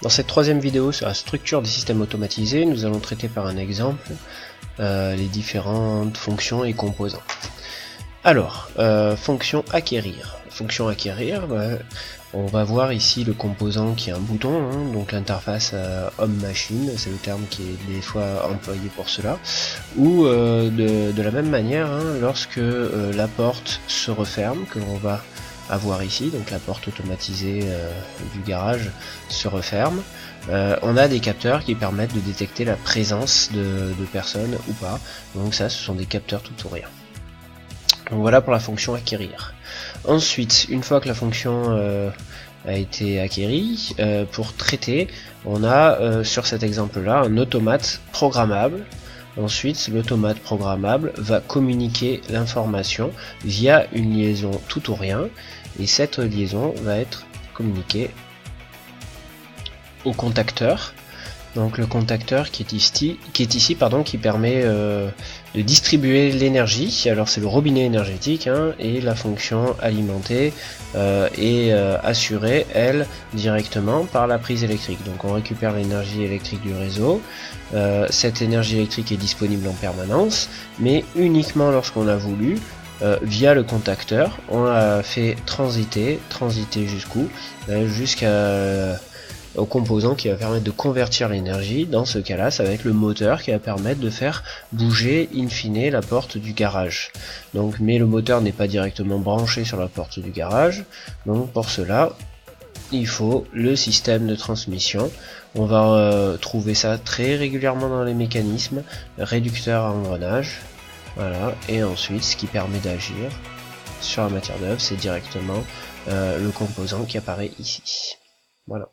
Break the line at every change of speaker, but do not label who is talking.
Dans cette troisième vidéo sur la structure des systèmes automatisés, nous allons traiter par un exemple les différentes fonctions et composants. Alors, fonction acquérir. Fonction acquérir, on va voir ici le composant qui est un bouton, hein, donc l'interface homme-machine, c'est le terme qui est des fois employé pour cela, ou de la même manière, hein, lorsque la porte se referme, que l'on va avoir ici, donc la porte automatisée du garage se referme, on a des capteurs qui permettent de détecter la présence de personnes ou pas, donc ça ce sont des capteurs tout ou rien. Donc voilà pour la fonction acquérir. Ensuite, une fois que la fonction a été acquérie, pour traiter, on a sur cet exemple là un automate programmable. Ensuite, l'automate programmable va communiquer l'information via une liaison tout ou rien, et cette liaison va être communiquée au contacteur. Donc le contacteur qui est ici, qui permet de distribuer l'énergie. Alors c'est le robinet énergétique, hein, et la fonction alimentée est assurée, elle, directement par la prise électrique. Donc on récupère l'énergie électrique du réseau. Cette énergie électrique est disponible en permanence, mais uniquement lorsqu'on a voulu. Via le contacteur, on l'a fait transiter jusqu'où? Jusqu'à au composant qui va permettre de convertir l'énergie. Dans ce cas là ça va être le moteur qui va permettre de faire bouger in fine la porte du garage. Donc, mais le moteur n'est pas directement branché sur la porte du garage, donc pour cela il faut le système de transmission. On va trouver ça très régulièrement dans les mécanismes, réducteur à engrenage, voilà, et ensuite ce qui permet d'agir sur la matière d'œuvre, c'est directement le composant qui apparaît ici. Voilà.